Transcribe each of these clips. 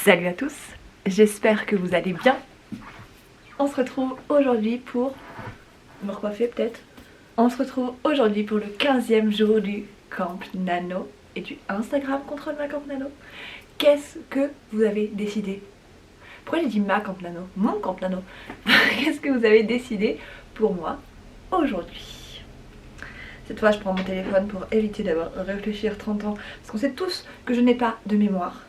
Salut à tous, j'espère que vous allez bien. On se retrouve aujourd'hui pour... me recoiffer peut-être. On se retrouve aujourd'hui pour le 15e jour du Camp Nano et du Instagram Contrôle ma Camp Nano. Qu'est-ce que vous avez décidé? Pourquoi j'ai dit ma Camp Nano? Mon Camp Nano. Qu'est-ce que vous avez décidé pour moi aujourd'hui? Cette fois je prends mon téléphone pour éviter d'avoir réfléchir 30 ans, parce qu'on sait tous que je n'ai pas de mémoire.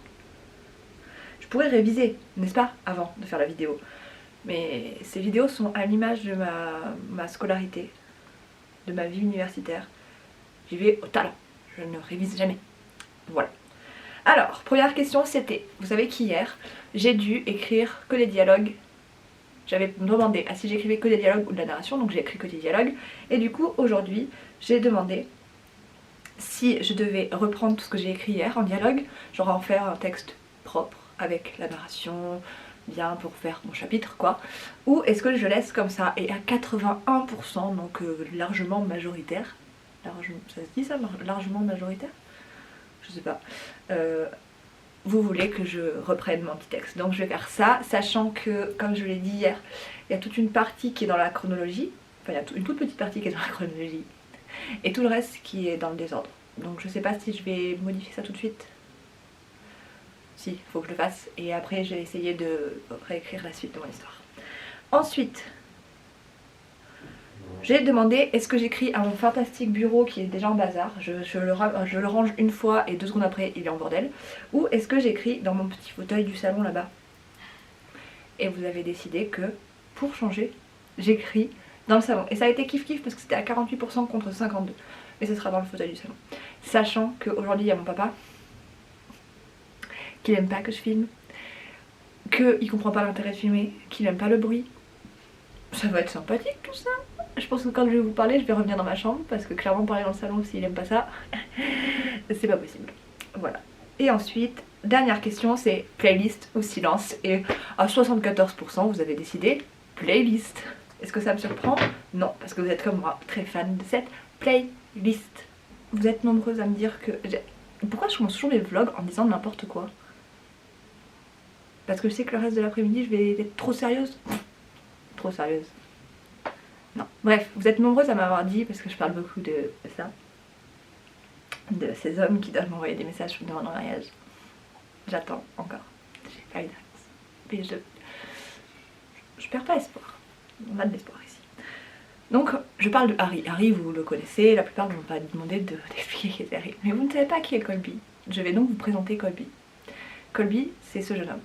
Je pourrais réviser, n'est-ce pas, avant de faire la vidéo. Mais ces vidéos sont à l'image de ma scolarité, de ma vie universitaire. J'y vais au talent, je ne révise jamais. Voilà. Alors, première question c'était, vous savez qu'hier, j'ai dû écrire que des dialogues. J'avais demandé à si j'écrivais que des dialogues ou de la narration, donc j'ai écrit que des dialogues. Et du coup, aujourd'hui, j'ai demandé si je devais reprendre tout ce que j'ai écrit hier en dialogue, genre en faire un texte propre, avec la narration, bien pour faire mon chapitre quoi, ou est-ce que je laisse comme ça, et à 81%, donc largement majoritaire, ça se dit ça, largement majoritaire, je sais pas, vous voulez que je reprenne mon petit texte. Donc je vais faire ça, sachant que, comme je l'ai dit hier, il y a toute une partie qui est dans la chronologie, enfin il y a une toute petite partie qui est dans la chronologie, et tout le reste qui est dans le désordre. Donc je sais pas si je vais modifier ça tout de suite. Si, il faut que je le fasse. Et après, j'ai essayé de réécrire la suite de mon histoire. Ensuite, j'ai demandé est-ce que j'écris à mon fantastique bureau qui est déjà en bazar, je le range une fois et 2 secondes après il est en bordel, ou est-ce que j'écris dans mon petit fauteuil du salon là-bas. Et vous avez décidé que, pour changer, j'écris dans le salon. Et ça a été kiff-kiff parce que c'était à 48% contre 52%. Mais ce sera dans le fauteuil du salon. Sachant qu'aujourd'hui il y a mon papa qu'il aime pas que je filme, qu'il comprend pas l'intérêt de filmer, qu'il aime pas le bruit. Ça va être sympathique tout ça. Je pense que quand je vais vous parler, je vais revenir dans ma chambre parce que clairement parler dans le salon s'il aime pas ça, c'est pas possible. Voilà. Et ensuite, dernière question, c'est playlist ou silence. Et à 74%, vous avez décidé playlist. Est-ce que ça me surprend? Non, parce que vous êtes comme moi, très fan de cette playlist. Vous êtes nombreuses à me dire que... Pourquoi je commence toujours mes vlogs en disant n'importe quoi? Parce que je sais que le reste de l'après-midi je vais être trop sérieuse. Trop sérieuse. Non. Bref, vous êtes nombreuses à m'avoir dit, parce que je parle beaucoup de ça, de ces hommes qui doivent m'envoyer des messages pour me demander en mariage. J'attends encore. J'ai pas eu de réponse. Mais je perds pas espoir. On a de l'espoir ici. Donc je parle de Harry. Harry vous le connaissez, la plupart ne m'ont pas demandé d'expliquer qui est Harry. Mais vous ne savez pas qui est Colby. Je vais donc vous présenter Colby. Colby, c'est ce jeune homme.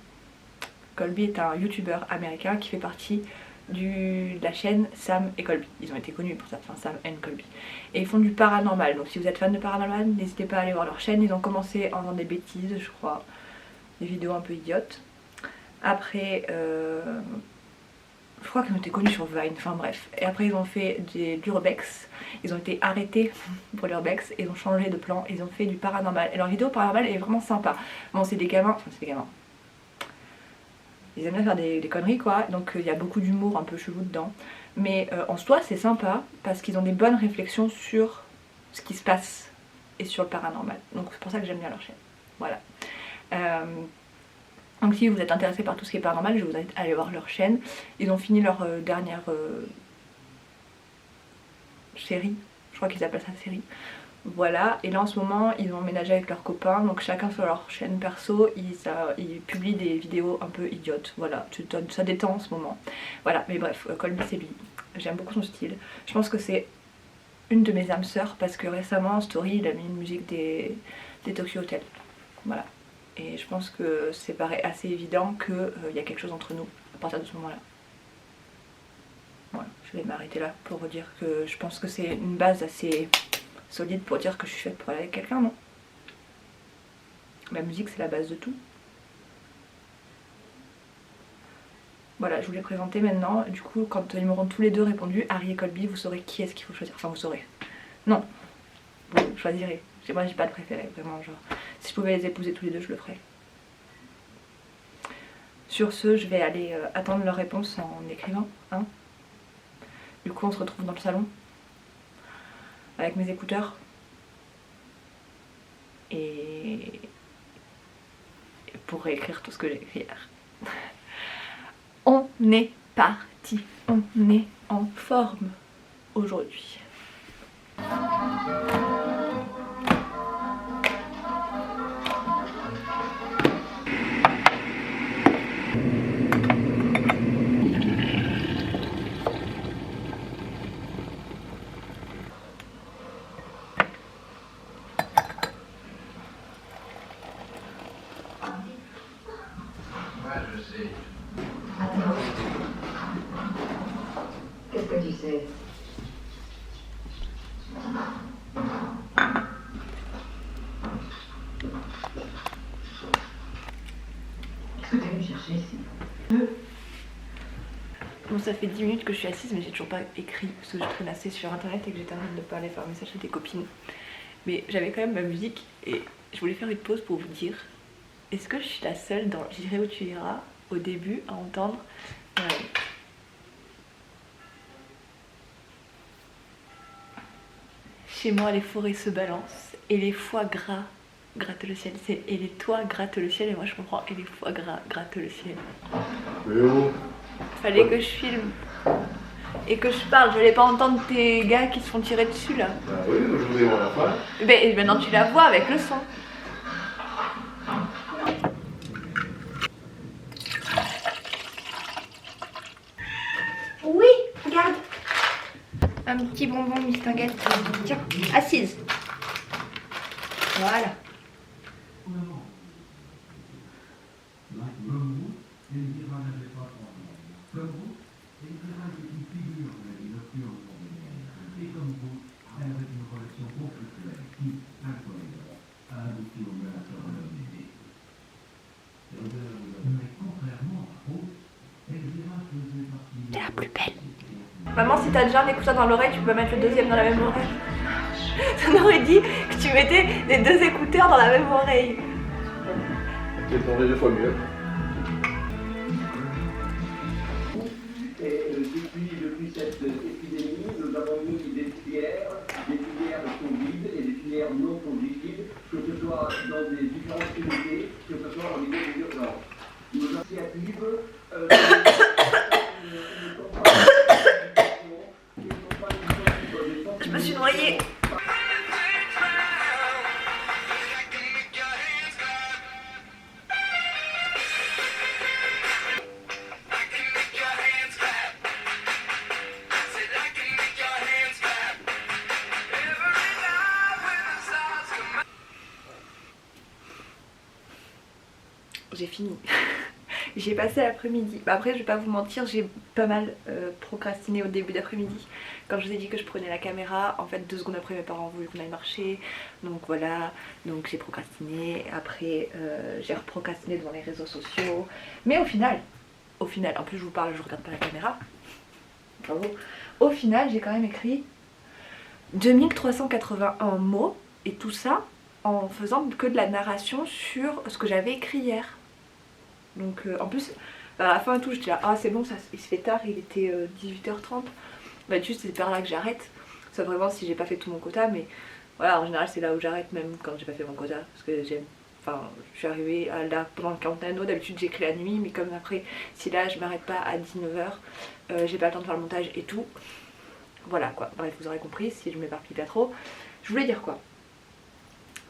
Colby est un youtubeur américain qui fait partie de la chaîne Sam et Colby. Ils ont été connus pour ça, enfin Sam and Colby. Et ils font du paranormal, donc si vous êtes fan de paranormal, n'hésitez pas à aller voir leur chaîne. Ils ont commencé en faisant des bêtises, je crois, des vidéos un peu idiotes. Après, je crois qu'ils ont été connus sur Vine, enfin bref. Et après ils ont fait du urbex, ils ont été arrêtés pour l'urbex, ils ont changé de plan, ils ont fait du paranormal. Et leur vidéo paranormal est vraiment sympa. Bon c'est des gamins, enfin c'est des gamins. Ils aiment bien faire des conneries quoi, donc il y a beaucoup d'humour un peu chelou dedans. Mais en soi c'est sympa parce qu'ils ont des bonnes réflexions sur ce qui se passe et sur le paranormal. Donc c'est pour ça que j'aime bien leur chaîne. Voilà. Donc si vous êtes intéressé par tout ce qui est paranormal, je vous invite à aller voir leur chaîne. Ils ont fini leur dernière série, je crois qu'ils appellent ça série. Voilà, et là en ce moment ils ont emménagé avec leurs copains, donc chacun sur leur chaîne perso, ils publient des vidéos un peu idiotes, voilà, ça détend en ce moment. Voilà, mais bref, Colby c'est lui, j'aime beaucoup son style. Je pense que c'est une de mes âmes sœurs parce que récemment en story il a mis une musique des Tokyo Hotel, voilà. Et je pense que c'est paraît assez évident qu'il y a quelque chose entre nous à partir de ce moment là. Voilà, je vais m'arrêter là pour vous dire que je pense que c'est une base assez solide pour dire que je suis faite pour aller avec quelqu'un, non? La musique c'est la base de tout. Voilà, je vous l'ai présenté maintenant. Du coup, quand ils m'auront tous les deux répondu, Harry et Colby, vous saurez qui est-ce qu'il faut choisir. Enfin, vous saurez. Non, vous choisirez. Moi, j'ai pas de préféré, vraiment. Genre, si je pouvais les épouser tous les deux, je le ferais. Sur ce, je vais aller attendre leur réponse en écrivant. Hein. Du coup, on se retrouve dans le salon avec mes écouteurs. Et pour réécrire tout ce que j'ai écrit hier. On est parti, on est en forme aujourd'hui. Qu'est-ce que tu sais? Qu'est-ce que t'es venu chercher ici? Bon, ça fait 10 minutes que je suis assise, mais j'ai toujours pas écrit parce que je traîne assez sur internet et que j'étais en train de pas aller faire un message à des copines. Mais j'avais quand même ma musique et je voulais faire une pause pour vous dire, est-ce que je suis la seule dans J'irai où tu iras au début à entendre chez moi les forêts se balancent et les foie gras grattent le ciel, c'est et les toits grattent le ciel, et moi je comprends et les foie gras grattent le ciel. Fallait que je filme et que je parle, je voulais pas entendre tes gars qui se font tirer dessus là. Bah oui, je vous ai mon affaire. Et maintenant tu la vois avec le son. Oui, regarde. Un petit bonbon mistinguette. Tiens, assise. Voilà. C'est la plus belle. Maman, si t'as déjà un écouteur dans l'oreille, tu peux mettre le deuxième dans la même oreille. Ça m'aurait dit que tu mettais les deux écouteurs dans la même oreille. C'est tombé 2 fois mieux. Et depuis cette épidémie, nous avons mis des filières Covid et des filières non Covid, que ce soit dans des différentes unités, que ce soit au niveau des urgences. Nos initiatives Je me suis noyée. J'ai fini. J'ai passé l'après-midi. Bah après je vais pas vous mentir, j'ai pas mal procrastiné au début d'après-midi. Quand je vous ai dit que je prenais la caméra, en fait 2 secondes après mes parents ont voulu qu'on aille marcher. Donc voilà, donc j'ai procrastiné. Après j'ai reprocrastiné devant les réseaux sociaux. Mais au final, en plus je vous parle, je regarde pas la caméra. Bravo. Au final j'ai quand même écrit 2381 mots et tout ça en faisant que de la narration sur ce que j'avais écrit hier. Donc en plus à la fin et tout j'étais là, ah c'est bon, ça, il se fait tard, il était 18h30. Bah juste c'est par là que j'arrête. Ça vraiment si j'ai pas fait tout mon quota, mais voilà en général c'est là où j'arrête même quand j'ai pas fait mon quota. Parce que j'aime, enfin je suis arrivée à là pendant le 40 nano, d'habitude j'écris la nuit, mais comme après si là je m'arrête pas à 19h, j'ai pas le temps de faire le montage et tout. Voilà quoi, bref vous aurez compris si je m'éparpille pas trop. Je voulais dire quoi,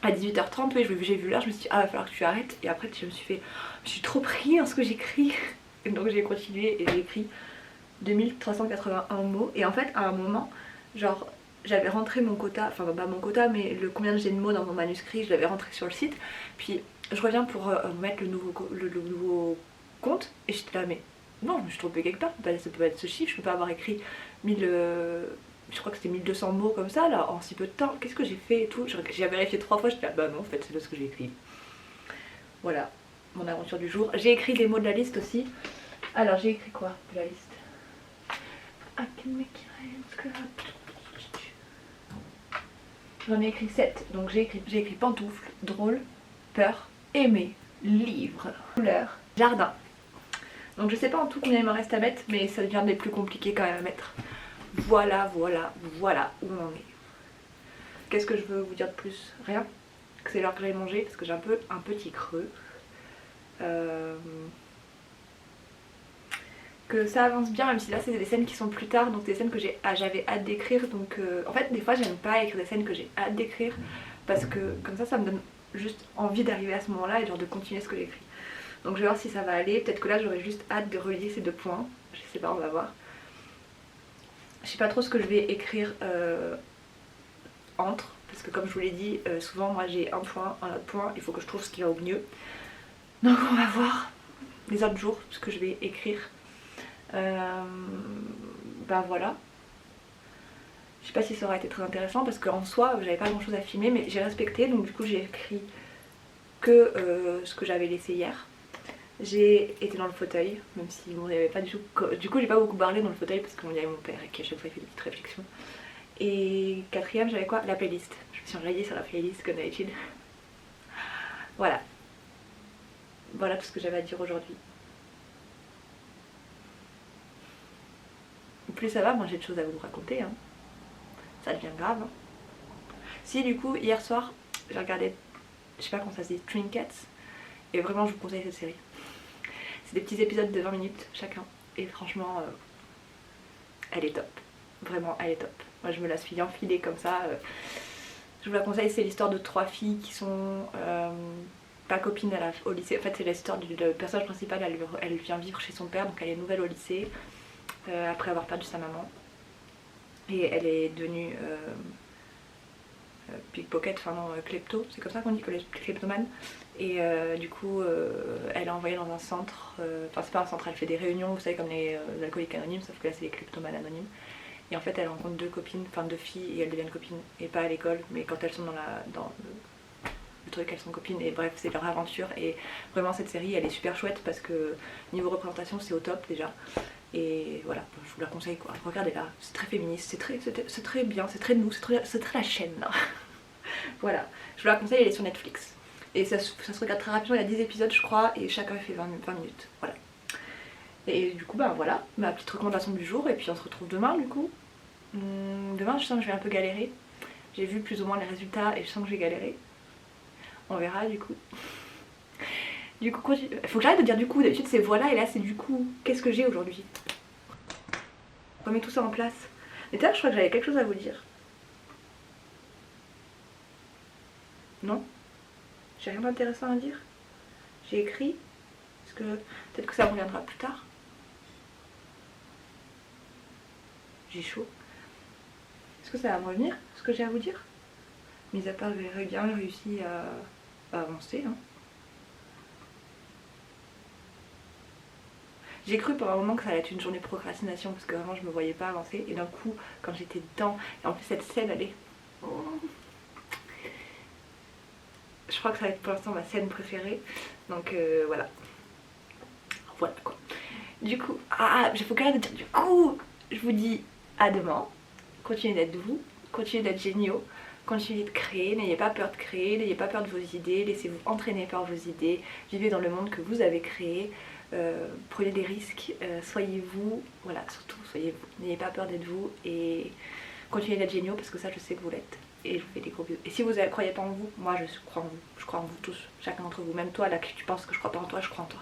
à 18h30, oui, j'ai vu l'heure, je me suis dit, ah, il va falloir que tu arrêtes. Et après, je me suis fait, je suis trop pris en ce que j'écris. Et donc, j'ai continué et j'ai écrit 2381 mots. Et en fait, à un moment, genre, j'avais rentré mon quota, enfin, pas mon quota, mais le combien j'ai de mots dans mon manuscrit, je l'avais rentré sur le site. Puis, je reviens pour mettre le nouveau compte. Et j'étais là, mais non, je me suis trompée quelque part. Ça peut pas être ce chiffre, je peux pas avoir écrit 1000. Je crois que c'était 1200 mots comme ça là en si peu de temps. Qu'est-ce que j'ai fait et tout. J'ai vérifié 3 fois, j'étais là, bah non en fait c'est là ce que j'ai écrit. Voilà, mon aventure du jour. J'ai écrit des mots de la liste aussi. Alors j'ai écrit quoi de la liste? I can make your hands clap. J'en ai écrit 7. Donc j'ai écrit pantoufle, drôle, peur, aimer, livre, couleur, jardin. Donc je sais pas en tout combien il me reste à mettre, mais ça devient des plus compliqués quand même à mettre. Voilà où on en est. Qu'est-ce que je veux vous dire de plus? Rien. Que c'est l'heure que j'aille manger parce que j'ai un petit creux. que ça avance bien, même si là c'est des scènes qui sont plus tard, donc des scènes que j'avais hâte d'écrire. Donc en fait des fois j'aime pas écrire des scènes que j'ai hâte d'écrire parce que comme ça me donne juste envie d'arriver à ce moment là et genre de continuer ce que j'écris. Donc je vais voir si ça va aller, peut-être que là j'aurais juste hâte de relier ces 2 points, je sais pas, on va voir. Je sais pas trop ce que je vais écrire entre, parce que comme je vous l'ai dit, souvent moi j'ai un point, un autre point, il faut que je trouve ce qui va au mieux. Donc on va voir les autres jours ce que je vais écrire. Bah voilà. Je sais pas si ça aura été très intéressant parce qu'en soi j'avais pas grand chose à filmer, mais j'ai respecté, donc du coup j'ai écrit que ce que j'avais laissé hier. J'ai été dans le fauteuil, même si bon, il y avait pas du tout. Du coup j'ai pas beaucoup parlé dans le fauteuil parce qu'il y avait mon père qui à chaque fois il fait des petites réflexions. Et 4ème j'avais quoi? La playlist. Je me suis enjaillée sur la playlist comme d'habitude. Voilà. Voilà tout ce que j'avais à dire aujourd'hui. Plus ça va, moi j'ai de choses à vous raconter, hein. Ça devient grave. Hein. Si du coup hier soir j'ai regardé, je sais pas comment ça se dit, Trinkets, et vraiment je vous conseille cette série. C'est des petits épisodes de 20 minutes chacun, et franchement elle est top. Vraiment elle est top. Moi je me la suis enfilée comme ça. Je vous la conseille, c'est l'histoire de 3 filles qui sont pas copines au lycée. En fait c'est l'histoire du personnage principal, elle vient vivre chez son père, donc elle est nouvelle au lycée. Après avoir perdu sa maman, et elle est devenue pickpocket, enfin non, klepto, c'est comme ça qu'on dit, kleptomane. Et du coup elle est envoyée dans un centre, enfin c'est pas un centre, elle fait des réunions, vous savez, comme les alcooliques anonymes, sauf que là c'est les kleptomanes anonymes. Et en fait elle rencontre 2 copines, enfin 2 filles, et elles deviennent copines, et pas à l'école, mais quand elles sont dans le truc, elles sont copines, et bref c'est leur aventure. Et vraiment cette série elle est super chouette parce que niveau représentation c'est au top déjà. Et voilà, je vous la conseille quoi, regardez-la, c'est très féministe, c'est très bien, c'est très nous, c'est très la chaîne là. Voilà, je vous la conseille, elle est sur Netflix. Et ça se regarde très rapidement, il y a 10 épisodes je crois, et chacun fait 20 minutes, voilà. Et du coup bah voilà, ma petite recommandation du jour, et puis on se retrouve demain du coup. Demain je sens que je vais un peu galérer, j'ai vu plus ou moins les résultats et je sens que je vais galérer. On verra du coup. Du coup, il faut que j'arrête de dire du coup, d'habitude c'est voilà et là c'est du coup. Qu'est-ce que j'ai aujourd'hui? On remet tout ça en place. Mais d'ailleurs je crois que j'avais quelque chose à vous dire. Non? J'ai rien d'intéressant à dire? J'ai écrit? Parce que peut-être que ça reviendra plus tard. J'ai chaud. Est-ce que ça va me revenir, ce que j'ai à vous dire? Mis à part que j'aurais bien réussi à avancer. Hein. J'ai cru pendant un moment que ça allait être une journée de procrastination parce que vraiment je me voyais pas avancer, et d'un coup quand j'étais dedans, et en plus cette scène elle est... Je crois que ça va être pour l'instant ma scène préférée, donc voilà. Voilà quoi. Du coup, il faut quand même dire du coup, je vous dis à demain, continuez d'être vous, continuez d'être géniaux, continuez de créer, n'ayez pas peur de créer, n'ayez pas peur de vos idées, laissez-vous entraîner par vos idées, vivez dans le monde que vous avez créé. Prenez des risques, soyez vous, voilà, surtout soyez vous, n'ayez pas peur d'être vous et continuez d'être géniaux parce que ça je sais que vous l'êtes, et je vous fais des gros bisous. Et si vous ne croyez pas en vous, moi je crois en vous tous, chacun d'entre vous, même toi là que tu penses que je crois pas en toi, je crois en toi.